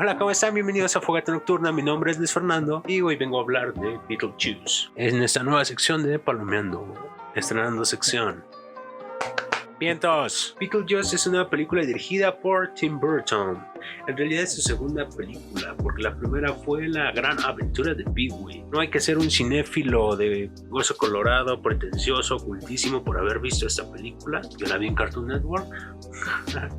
Hola, ¿cómo están? Bienvenidos a Fogata Nocturna, mi nombre es Luis Fernando y hoy vengo a hablar de Beetlejuice en esta nueva sección de Palomeando, estrenando sección. ¡Vientos! Beetlejuice es una película dirigida por Tim Burton. En realidad es su segunda película, porque la primera fue La Gran Aventura de Pee-wee. No hay que ser un cinéfilo de hueso colorado, pretencioso, ocultísimo por haber visto esta película. Yo la vi en Cartoon Network.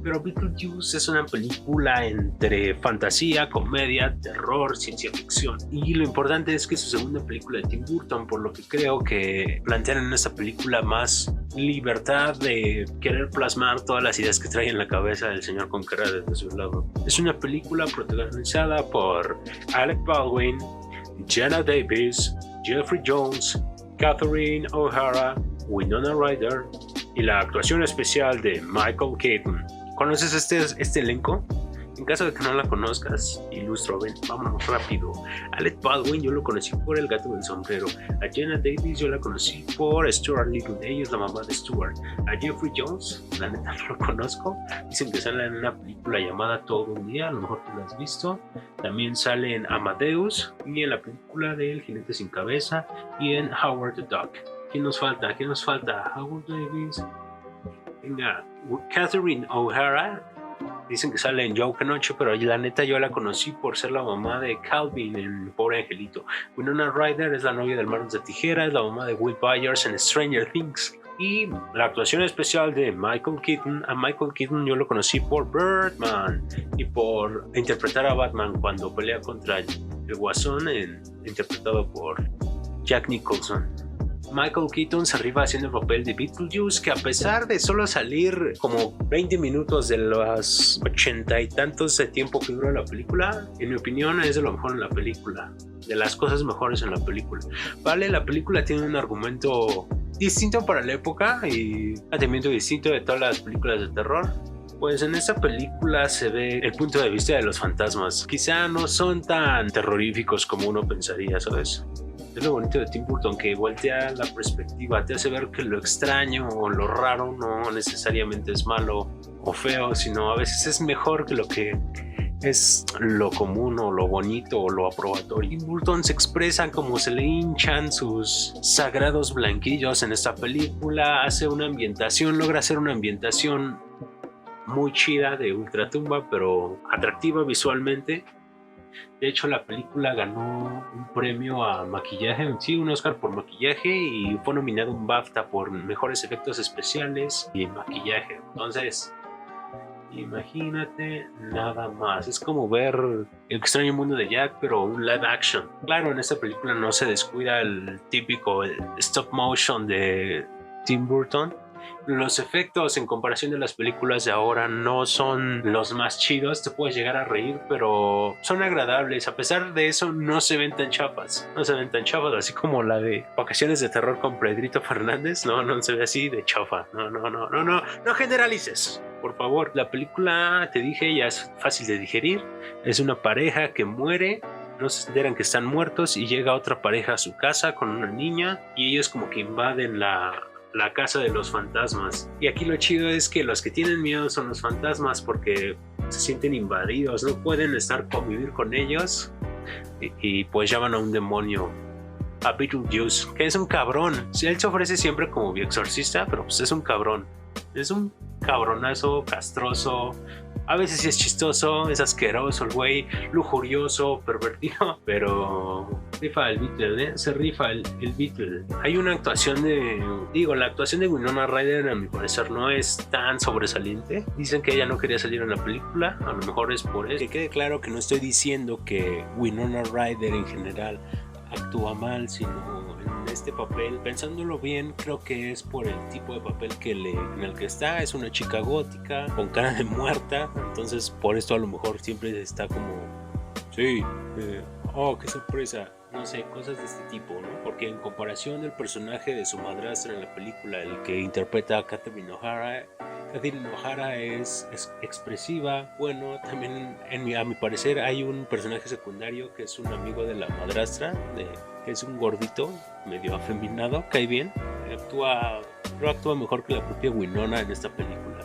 Pero Beetlejuice es una película entre fantasía, comedia, terror, ciencia ficción. Y lo importante es que es su segunda película de Tim Burton, por lo que creo que plantean en esta película más libertad de querer plasmar todas las ideas que trae en la cabeza del señor con cara de desvelado. Es una película protagonizada por Alec Baldwin, Jenna Davis, Jeffrey Jones, Catherine O'Hara, Winona Ryder y la actuación especial de Michael Keaton. ¿Conoces este elenco? En caso de que no la conozcas, ilustro, ven, vámonos rápido. Alec Baldwin yo lo conocí por El Gato del Sombrero. A Jenna Davis yo la conocí por Stuart Little, ella es la mamá de Stuart. A Jeffrey Jones, la neta no lo conozco. Dicen que sale en una película llamada Todo un Día, a lo mejor tú la has visto. También sale en Amadeus y en la película de El Jinete Sin Cabeza y en Howard the Duck. ¿Quién nos falta? ¿Quién nos falta? Howard Davis. Venga, Catherine O'Hara. Dicen que sale en Joe Canoche, pero la neta yo la conocí por ser la mamá de Calvin en Pobre Angelito. Winona Ryder es la novia del Manos de Tijera, es la mamá de Will Byers en Stranger Things. Y la actuación especial de Michael Keaton. A Michael Keaton yo lo conocí por Birdman y por interpretar a Batman cuando pelea contra el Guasón, interpretado por Jack Nicholson. Michael Keaton se arriba haciendo el papel de Beetlejuice, que a pesar de solo salir como 20 minutos de los 80 y tantos de tiempo que dura la película, en mi opinión es de lo mejor en la película, de las cosas mejores en la película. Vale, la película tiene un argumento distinto para la época y un planteamiento distinto de todas las películas de terror. Pues en esta película se ve el punto de vista de los fantasmas. Quizá no son tan terroríficos como uno pensaría, ¿sabes? Es lo bonito de Tim Burton, que voltea la perspectiva, te hace ver que lo extraño o lo raro no necesariamente es malo o feo, sino a veces es mejor que lo que es lo común o lo bonito o lo aprobatorio. Tim Burton se expresa como se le hinchan sus sagrados blanquillos en esta película, hace una ambientación, logra hacer una ambientación muy chida de ultratumba, pero atractiva visualmente. De hecho, la película ganó un premio a maquillaje, sí, un Oscar por maquillaje, y fue nominado un BAFTA por mejores efectos especiales y maquillaje. Entonces, imagínate nada más. Es como ver El Extraño Mundo de Jack, pero un live action. Claro, en esta película no se descuida el típico stop motion de Tim Burton. Los efectos en comparación de las películas de ahora no son los más chidos, te puedes llegar a reír, pero son agradables. A pesar de eso, no se ven tan chafas. No se ven tan chafas, así como la de Vacaciones de Terror con Pedrito Fernández. No se ve así de chafa. No generalices, por favor. La película, te dije, ya es fácil de digerir. Es una pareja que muere, no se enteran que están muertos y llega otra pareja a su casa con una niña y ellos como que invaden la casa de los fantasmas. Y aquí lo chido es que los que tienen miedo son los fantasmas porque se sienten invadidos, no pueden convivir con ellos y pues llaman a un demonio, a Beetlejuice, que es un cabrón. Él se ofrece siempre como bioexorcista, pero pues es un cabrón. Es un cabronazo, castroso. A veces sí es chistoso, es asqueroso el güey, lujurioso, pervertido, pero rifa el Beatle, ¿eh? Se rifa el Beatle. Hay una actuación la actuación de Winona Ryder a mi parecer no es tan sobresaliente. Dicen que ella no quería salir en la película, a lo mejor es por eso. Que quede claro que no estoy diciendo que Winona Ryder en general actúa mal, sino en este papel, pensándolo bien, creo que es por el tipo de papel en el que está. Es una chica gótica con cara de muerta, entonces por esto a lo mejor siempre está como sí, oh, qué sorpresa, no sé, cosas de este tipo, ¿no? Porque en comparación del personaje de su madrastra en la película, el que interpreta a Catherine O'Hara es expresiva. Bueno, también a mi parecer hay un personaje secundario que es un amigo de la madrastra, que es un gordito, medio afeminado, cae bien, actúa mejor que la propia Winona en esta película.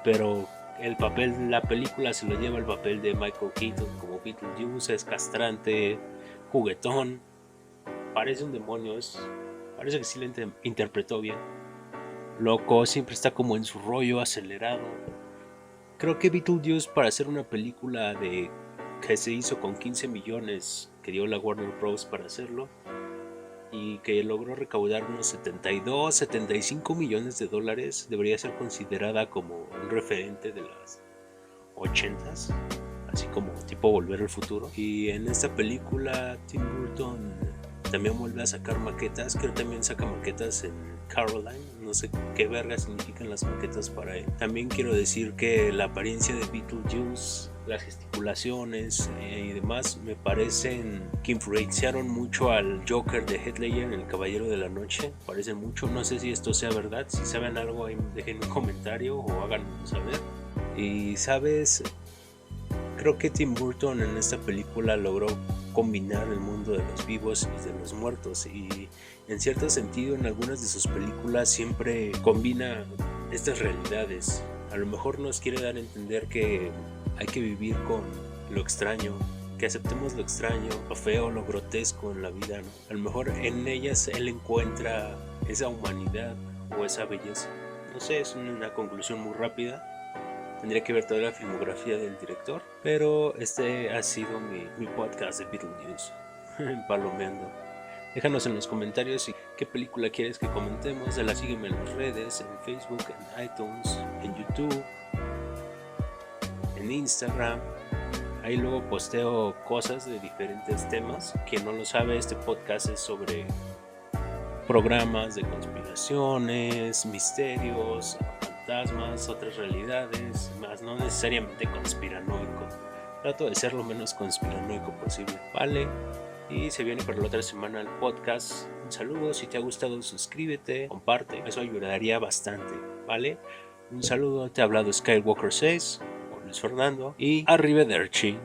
Pero El papel, la película se lo lleva el papel de Michael Keaton como Beetlejuice. Es castrante, juguetón, parece un demonio, parece que sí lo interpretó bien. Loco, siempre está como en su rollo, acelerado. Creo que Beetlejuice, para hacer una película que se hizo con 15 millones que dio la Warner Bros. Para hacerlo, y que logró recaudar unos 72, 75 millones de dólares, debería ser considerada como un referente de las 80s, así como tipo Volver al Futuro. Y en esta película Tim Burton también vuelve a sacar maquetas, creo que también saca maquetas en Caroline, no sé qué verga significan las maquetas para él. También quiero decir que la apariencia de Beetlejuice, las gesticulaciones y demás me parecen que influenciaron mucho al Joker de Heath Ledger, el Caballero de la Noche, parecen mucho. No sé si esto sea verdad, si saben algo ahí dejen un comentario o háganmelo saber. Y sabes, creo que Tim Burton en esta película logró combinar el mundo de los vivos y de los muertos, y en cierto sentido en algunas de sus películas siempre combina estas realidades. A lo mejor nos quiere dar a entender que hay que vivir con lo extraño, que aceptemos lo extraño, lo feo, lo grotesco en la vida, ¿no? A lo mejor en ellas él encuentra esa humanidad o esa belleza. No sé, es una conclusión muy rápida. Tendría que ver toda la filmografía del director, pero este ha sido mi podcast de Beetlejuice, palomeando. Déjanos en los comentarios qué película quieres que comentemos. Sígueme en las redes, en Facebook, en iTunes, en YouTube, en Instagram. Ahí luego posteo cosas de diferentes temas. Quien no lo sabe, este podcast es sobre programas de conspiraciones, misterios, fantasmas, otras realidades, más no necesariamente conspiranoico. Trato de ser lo menos conspiranoico posible, ¿vale? Y se viene para la otra semana el podcast. Un saludo, si te ha gustado suscríbete, comparte, eso ayudaría bastante, ¿vale? Un saludo, te ha hablado Skywalker 6, Luis Fernando, y arrivederci.